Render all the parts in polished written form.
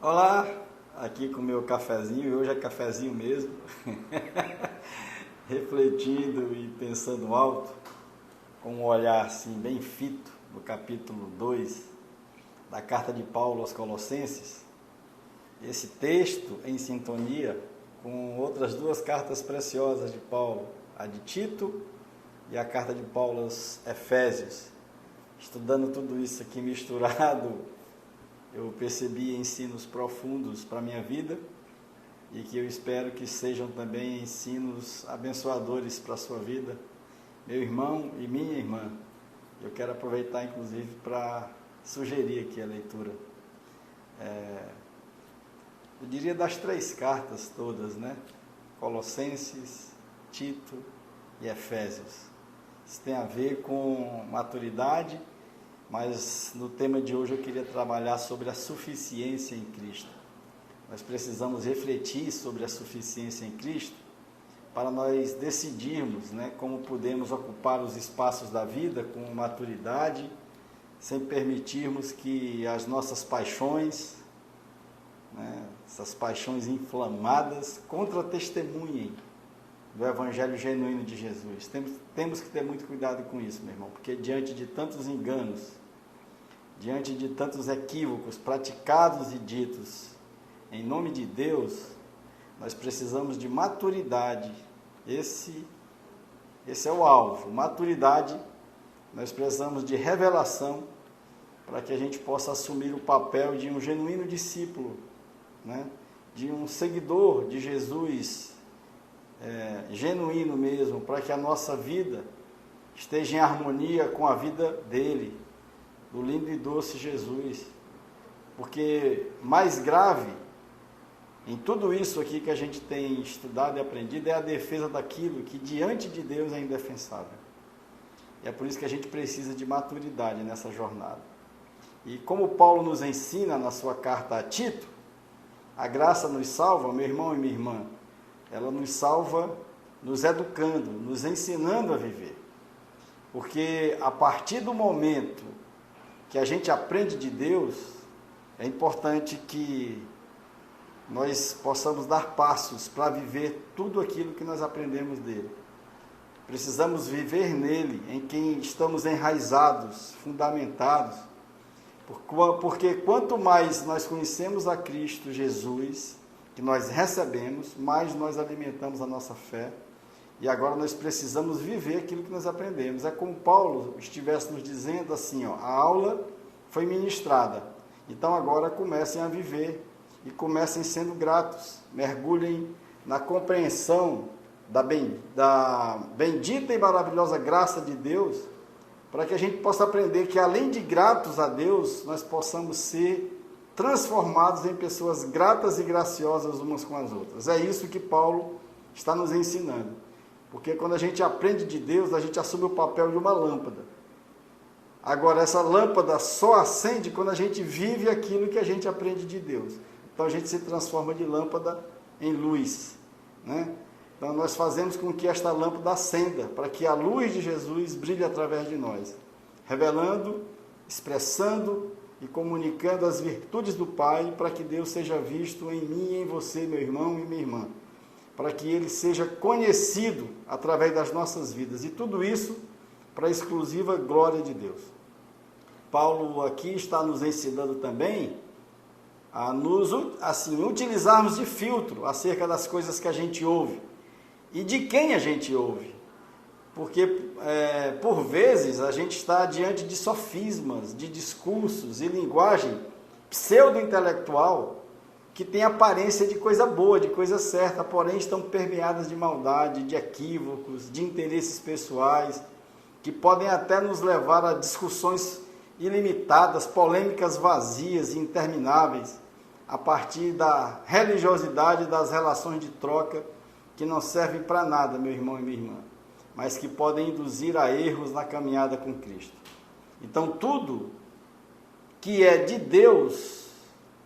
Olá, aqui com o meu cafezinho, e hoje é cafezinho mesmo, refletindo e pensando alto, com um olhar assim bem fito no capítulo 2 da carta de Paulo aos Colossenses. Esse texto em sintonia com outras duas cartas preciosas de Paulo, a de Tito e a carta de Paulo aos Efésios. Estudando tudo isso aqui misturado, eu percebi ensinos profundos para a minha vida e que eu espero que sejam também ensinos abençoadores para a sua vida, meu irmão e minha irmã. Eu quero aproveitar, inclusive, para sugerir aqui a leitura. Eu diria das três cartas todas, né? Colossenses, Tito e Efésios. Isso tem a ver com maturidade, mas no tema de hoje eu queria trabalhar sobre a suficiência em Cristo. Nós precisamos refletir sobre a suficiência em Cristo para nós decidirmos, né, como podemos ocupar os espaços da vida com maturidade, sem permitirmos que as nossas paixões, né, essas paixões inflamadas, contra-testemunhem do Evangelho genuíno de Jesus. Temos que ter muito cuidado com isso, meu irmão, porque diante de tantos enganos, diante de tantos equívocos praticados e ditos em nome de Deus, nós precisamos de maturidade. Esse é o alvo, maturidade. Nós precisamos de revelação para que a gente possa assumir o papel de um genuíno discípulo, né? De um seguidor de Jesus, genuíno mesmo, para que a nossa vida esteja em harmonia com a vida dele, do lindo e doce Jesus. Porque mais grave em tudo isso aqui que a gente tem estudado e aprendido é a defesa daquilo que diante de Deus é indefensável. E é por isso que a gente precisa de maturidade nessa jornada. E como Paulo nos ensina na sua carta a Tito, a graça nos salva, meu irmão e minha irmã, ela nos salva nos educando, nos ensinando a viver. Porque a partir do momento que a gente aprende de Deus, é importante que nós possamos dar passos para viver tudo aquilo que nós aprendemos dele. Precisamos viver nele, em quem estamos enraizados, fundamentados, porque quanto mais nós conhecemos a Cristo Jesus, que nós recebemos, mais nós alimentamos a nossa fé, e agora nós precisamos viver aquilo que nós aprendemos. É como Paulo estivesse nos dizendo assim, a aula foi ministrada, então agora comecem a viver, e comecem sendo gratos, mergulhem na compreensão da bendita e maravilhosa graça de Deus, para que a gente possa aprender que além de gratos a Deus, nós possamos ser transformados em pessoas gratas e graciosas umas com as outras. É isso que Paulo está nos ensinando. Porque quando a gente aprende de Deus, a gente assume o papel de uma lâmpada. Agora, essa lâmpada só acende quando a gente vive aquilo que a gente aprende de Deus. Então, a gente se transforma de lâmpada em luz, né? Então, nós fazemos com que esta lâmpada acenda, para que a luz de Jesus brilhe através de nós, revelando, expressando e comunicando as virtudes do Pai, para que Deus seja visto em mim e em você, meu irmão e minha irmã, para que Ele seja conhecido através das nossas vidas, e tudo isso para a exclusiva glória de Deus. Paulo aqui está nos ensinando também a nos, assim, utilizarmos de filtro acerca das coisas que a gente ouve e de quem a gente ouve, porque por vezes a gente está diante de sofismas, de discursos e linguagem pseudo-intelectual que tem aparência de coisa boa, de coisa certa, porém estão permeadas de maldade, de equívocos, de interesses pessoais, que podem até nos levar a discussões ilimitadas, polêmicas vazias e intermináveis, a partir da religiosidade das relações de troca, que não servem para nada, meu irmão e minha irmã, mas que podem induzir a erros na caminhada com Cristo. Então, tudo que é de Deus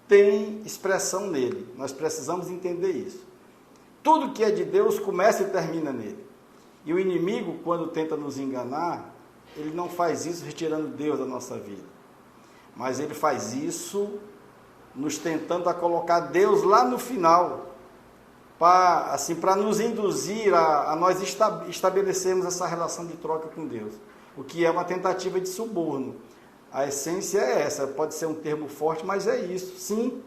tem expressão nele. Nós precisamos entender isso. Tudo que é de Deus começa e termina nele. E o inimigo, quando tenta nos enganar, ele não faz isso retirando Deus da nossa vida, mas ele faz isso nos tentando a colocar Deus lá no final, para nos induzir a nós estabelecermos essa relação de troca com Deus, o que é uma tentativa de suborno. A essência é essa, pode ser um termo forte, mas é isso, sim.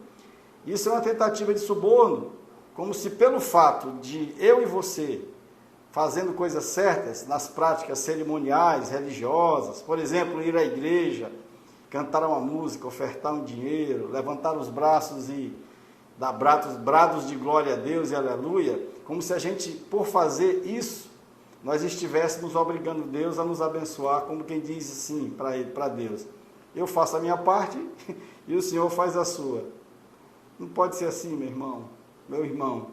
Isso é uma tentativa de suborno, como se pelo fato de eu e você fazendo coisas certas nas práticas cerimoniais, religiosas, por exemplo, ir à igreja, cantar uma música, ofertar um dinheiro, levantar os braços e dar brados de glória a Deus e aleluia, como se a gente, por fazer isso, nós estivéssemos obrigando Deus a nos abençoar, como quem diz assim para Deus: eu faço a minha parte e o Senhor faz a sua. Não pode ser assim, meu irmão, meu irmão,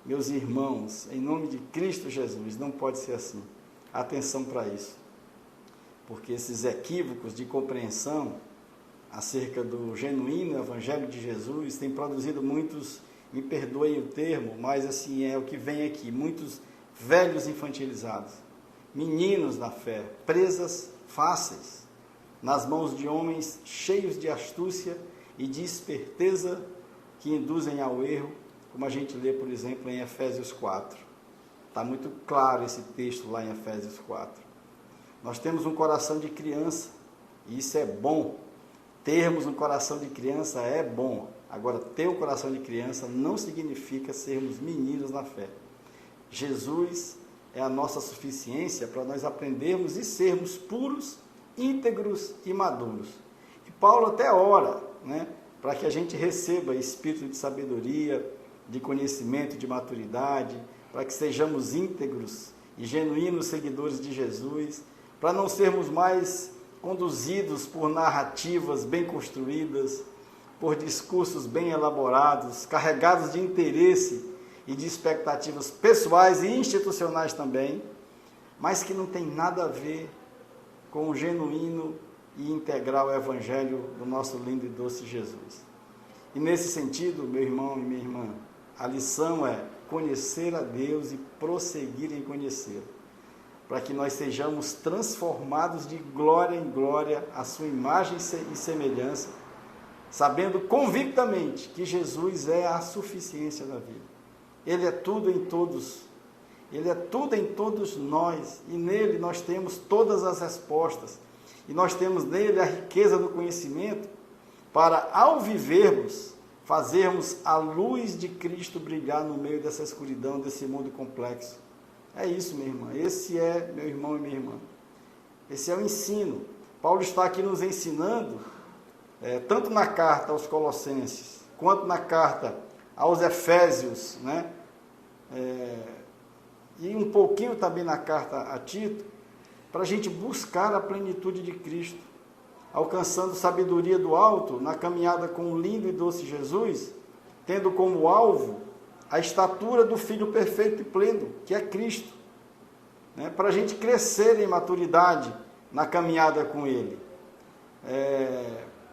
meus irmãos, em nome de Cristo Jesus, não pode ser assim. Atenção para isso, porque esses equívocos de compreensão acerca do genuíno Evangelho de Jesus têm produzido muitos, me perdoem o termo, mas assim é o que vem aqui, muitos velhos infantilizados, meninos na fé, presas fáceis, nas mãos de homens cheios de astúcia e de esperteza que induzem ao erro, como a gente lê, por exemplo, em Efésios 4. Está muito claro esse texto lá em Efésios 4. Nós temos um coração de criança, e isso é bom. Termos um coração de criança é bom. Agora, ter um coração de criança não significa sermos meninos na fé. Jesus é a nossa suficiência para nós aprendermos e sermos puros, íntegros e maduros. E Paulo até ora, para que a gente receba espírito de sabedoria, de conhecimento, de maturidade, para que sejamos íntegros e genuínos seguidores de Jesus, para não sermos mais conduzidos por narrativas bem construídas, por discursos bem elaborados, carregados de interesse e de expectativas pessoais e institucionais também, mas que não tem nada a ver com o genuíno e integral Evangelho do nosso lindo e doce Jesus. E nesse sentido, meu irmão e minha irmã, a lição é conhecer a Deus e prosseguir em conhecê-lo, para que nós sejamos transformados de glória em glória à sua imagem e semelhança, sabendo convictamente que Jesus é a suficiência da vida. Ele é tudo em todos, Ele é tudo em todos nós, e nele nós temos todas as respostas, e nós temos nele a riqueza do conhecimento, para, ao vivermos, fazermos a luz de Cristo brilhar no meio dessa escuridão, desse mundo complexo. É isso, minha irmã. Esse é, meu irmão e minha irmã, esse é o ensino. Paulo está aqui nos ensinando, tanto na carta aos Colossenses, quanto na carta aos Efésios, e um pouquinho também na carta a Tito, para a gente buscar a plenitude de Cristo, alcançando sabedoria do alto, na caminhada com o lindo e doce Jesus, tendo como alvo a estatura do Filho perfeito e pleno, que é Cristo, para a gente crescer em maturidade na caminhada com Ele.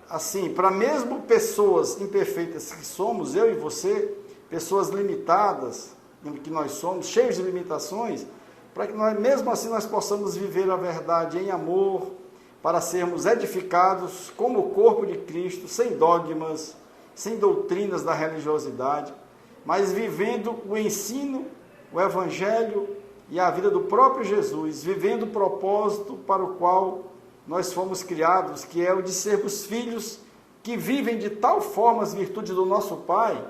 Assim, para mesmo pessoas imperfeitas que somos, eu e você, pessoas limitadas, que nós somos, cheios de limitações, para que nós, mesmo assim, nós possamos viver a verdade em amor, para sermos edificados como o corpo de Cristo, sem dogmas, sem doutrinas da religiosidade, mas vivendo o ensino, o Evangelho e a vida do próprio Jesus, vivendo o propósito para o qual nós fomos criados, que é o de sermos filhos que vivem de tal forma as virtudes do nosso Pai,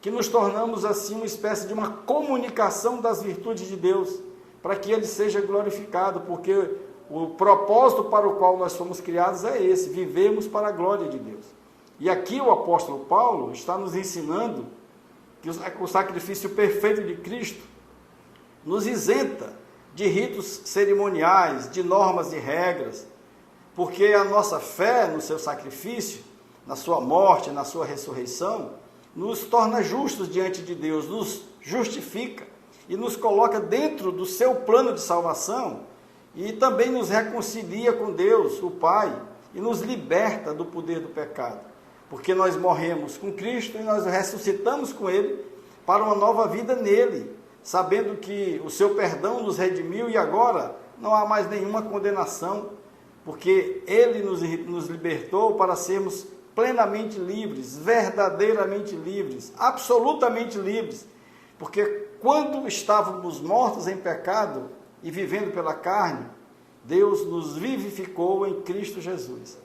que nos tornamos assim uma espécie de uma comunicação das virtudes de Deus, para que Ele seja glorificado, porque o propósito para o qual nós fomos criados é esse, vivemos para a glória de Deus. E aqui o apóstolo Paulo está nos ensinando que o sacrifício perfeito de Cristo nos isenta de ritos cerimoniais, de normas e regras, porque a nossa fé no seu sacrifício, na sua morte, na sua ressurreição, nos torna justos diante de Deus, nos justifica e nos coloca dentro do seu plano de salvação e também nos reconcilia com Deus, o Pai, e nos liberta do poder do pecado, porque nós morremos com Cristo e nós ressuscitamos com Ele para uma nova vida nele, sabendo que o seu perdão nos redimiu e agora não há mais nenhuma condenação, porque Ele nos libertou para sermos plenamente livres, verdadeiramente livres, absolutamente livres, porque quando estávamos mortos em pecado e vivendo pela carne, Deus nos vivificou em Cristo Jesus.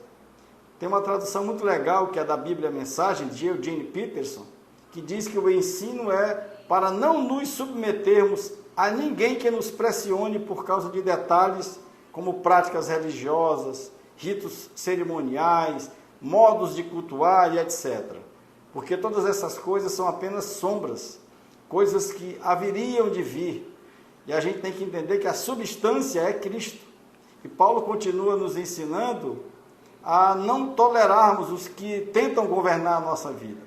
Tem uma tradução muito legal, que é da Bíblia Mensagem, de Eugene Peterson, que diz que o ensino é para não nos submetermos a ninguém que nos pressione por causa de detalhes como práticas religiosas, ritos cerimoniais, modos de cultuar e etc. Porque todas essas coisas são apenas sombras, coisas que haveriam de vir. E a gente tem que entender que a substância é Cristo. E Paulo continua nos ensinando a não tolerarmos os que tentam governar a nossa vida,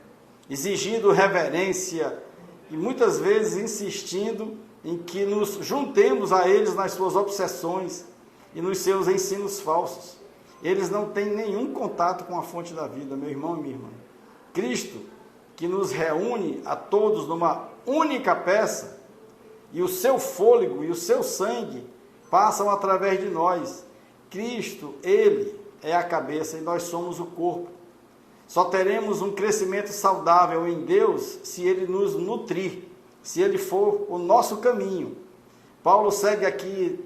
exigindo reverência e muitas vezes insistindo em que nos juntemos a eles nas suas obsessões e nos seus ensinos falsos. Eles não têm nenhum contato com a fonte da vida, meu irmão e minha irmã. Cristo, que nos reúne a todos numa única peça, e o seu fôlego e o seu sangue passam através de nós. Cristo, Ele é a cabeça e nós somos o corpo. Só teremos um crescimento saudável em Deus se Ele nos nutrir, se Ele for o nosso caminho. Paulo segue aqui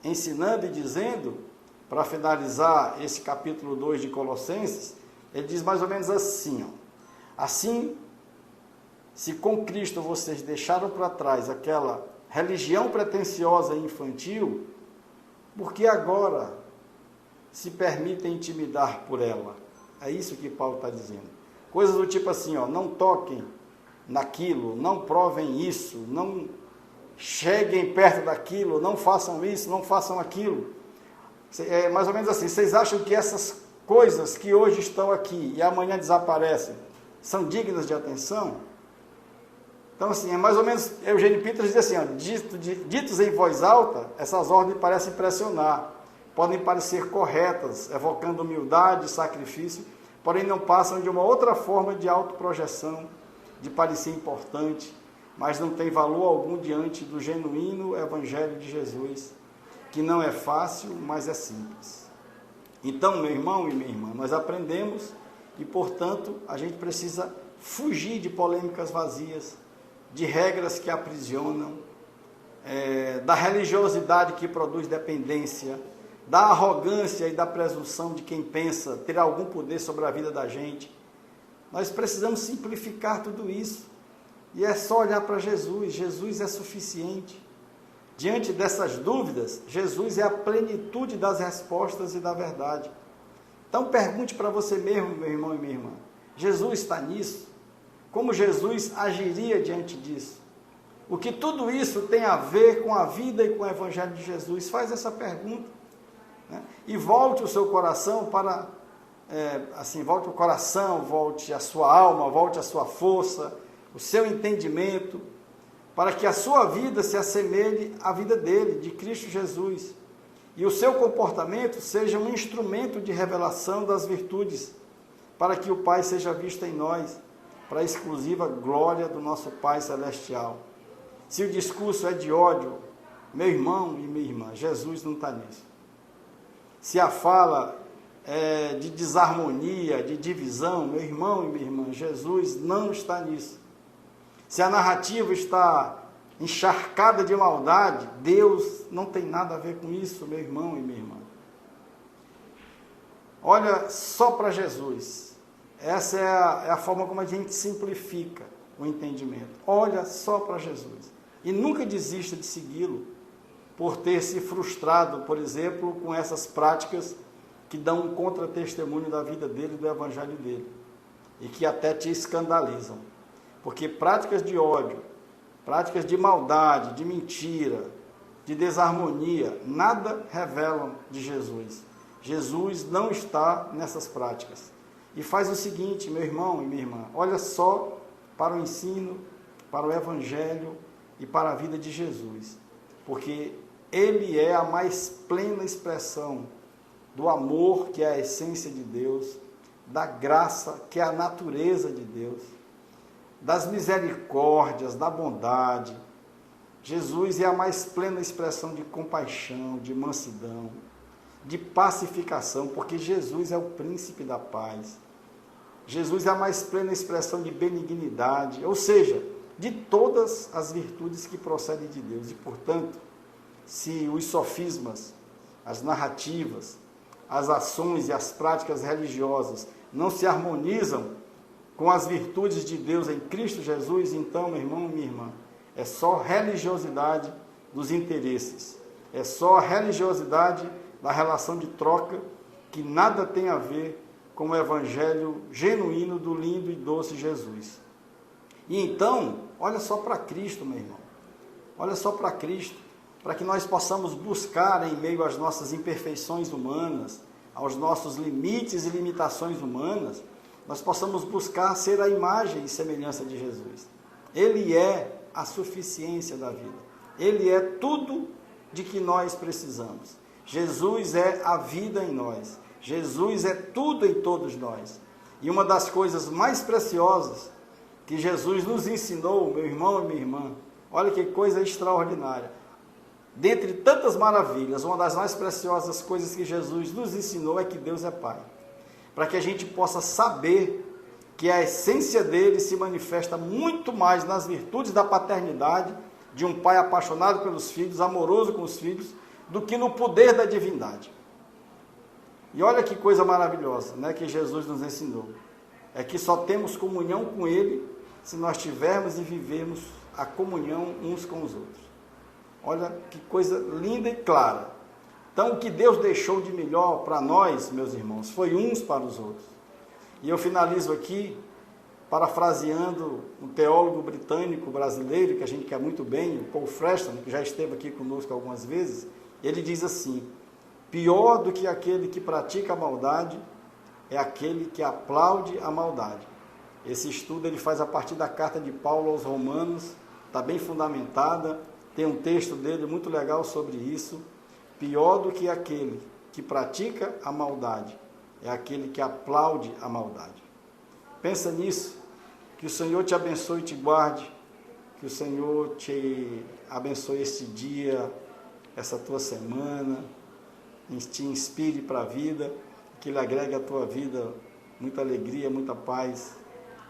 ensinando e dizendo, para finalizar esse capítulo 2 de Colossenses, ele diz mais ou menos assim, assim, se com Cristo vocês deixaram para trás aquela religião pretensiosa e infantil, por que agora se permitem intimidar por ela? É isso que Paulo está dizendo. Coisas do tipo assim, não toquem naquilo, não provem isso, não cheguem perto daquilo, não façam isso, não façam aquilo. É mais ou menos assim, vocês acham que essas coisas que hoje estão aqui e amanhã desaparecem, são dignas de atenção? Então assim, é mais ou menos, Eugene Peterson diz assim, ditos em voz alta, essas ordens parecem impressionar, podem parecer corretas, evocando humildade, sacrifício, porém não passam de uma outra forma de autoprojeção, de parecer importante, mas não tem valor algum diante do genuíno Evangelho de Jesus, que não é fácil, mas é simples. Então, meu irmão e minha irmã, nós aprendemos e, portanto, a gente precisa fugir de polêmicas vazias, de regras que aprisionam, da religiosidade que produz dependência, da arrogância e da presunção de quem pensa ter algum poder sobre a vida da gente. Nós precisamos simplificar tudo isso. E é só olhar para Jesus. Jesus é suficiente. Diante dessas dúvidas, Jesus é a plenitude das respostas e da verdade. Então pergunte para você mesmo, meu irmão e minha irmã, Jesus está nisso? Como Jesus agiria diante disso? O que tudo isso tem a ver com a vida e com o Evangelho de Jesus? Faz essa pergunta, né? E volte o seu coração para, volte o coração, volte a sua alma, volte a sua força, o seu entendimento, para que a sua vida se assemelhe à vida dele, de Cristo Jesus, e o seu comportamento seja um instrumento de revelação das virtudes, para que o Pai seja visto em nós, para a exclusiva glória do nosso Pai Celestial. Se o discurso é de ódio, meu irmão e minha irmã, Jesus não está nisso. Se a fala é de desarmonia, de divisão, meu irmão e minha irmã, Jesus não está nisso. Se a narrativa está encharcada de maldade, Deus não tem nada a ver com isso, meu irmão e minha irmã. Olha só para Jesus. Essa é a forma como a gente simplifica o entendimento. Olha só para Jesus. E nunca desista de segui-lo, por ter se frustrado, por exemplo, com essas práticas que dão um contra-testemunho da vida dele e do evangelho dele, e que até te escandalizam. Porque práticas de ódio, práticas de maldade, de mentira, de desarmonia, nada revelam de Jesus. Jesus não está nessas práticas. E faz o seguinte, meu irmão e minha irmã, olha só para o ensino, para o Evangelho e para a vida de Jesus. Porque Ele é a mais plena expressão do amor, que é a essência de Deus, da graça, que é a natureza de Deus, das misericórdias, da bondade. Jesus é a mais plena expressão de compaixão, de mansidão, de pacificação, porque Jesus é o príncipe da paz. Jesus é a mais plena expressão de benignidade, ou seja, de todas as virtudes que procedem de Deus. E, portanto, se os sofismas, as narrativas, as ações e as práticas religiosas não se harmonizam com as virtudes de Deus em Cristo Jesus, então, meu irmão e minha irmã, é só religiosidade dos interesses, é só a religiosidade da relação de troca que nada tem a ver com o evangelho genuíno do lindo e doce Jesus. E então, olha só para Cristo, meu irmão, olha só para Cristo, para que nós possamos buscar em meio às nossas imperfeições humanas, aos nossos limites e limitações humanas, nós possamos buscar ser a imagem e semelhança de Jesus. Ele é a suficiência da vida. Ele é tudo de que nós precisamos. Jesus é a vida em nós. Jesus é tudo em todos nós. E uma das coisas mais preciosas que Jesus nos ensinou, meu irmão e minha irmã, olha que coisa extraordinária. Dentre tantas maravilhas, uma das mais preciosas coisas que Jesus nos ensinou é que Deus é Pai. Para que a gente possa saber que a essência dele se manifesta muito mais nas virtudes da paternidade, de um pai apaixonado pelos filhos, amoroso com os filhos, do que no poder da divindade. E olha que coisa maravilhosa, né, que Jesus nos ensinou. É que só temos comunhão com ele se nós tivermos e vivermos a comunhão uns com os outros. Olha que coisa linda e clara. Então, o que Deus deixou de melhor para nós, meus irmãos, foi uns para os outros. E eu finalizo aqui, parafraseando um teólogo britânico brasileiro, que a gente quer muito bem, o Paul Freston, que já esteve aqui conosco algumas vezes. Ele diz assim: pior do que aquele que pratica a maldade é aquele que aplaude a maldade. Esse estudo ele faz a partir da carta de Paulo aos Romanos, está bem fundamentada, tem um texto dele muito legal sobre isso. Pior do que aquele que pratica a maldade é aquele que aplaude a maldade. Pensa nisso, que o Senhor te abençoe e te guarde, que o Senhor te abençoe este dia, essa tua semana, te inspire para a vida, que Ele agregue à tua vida muita alegria, muita paz,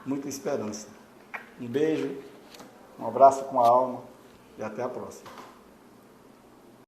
muita esperança. Um beijo, um abraço com a alma e até a próxima.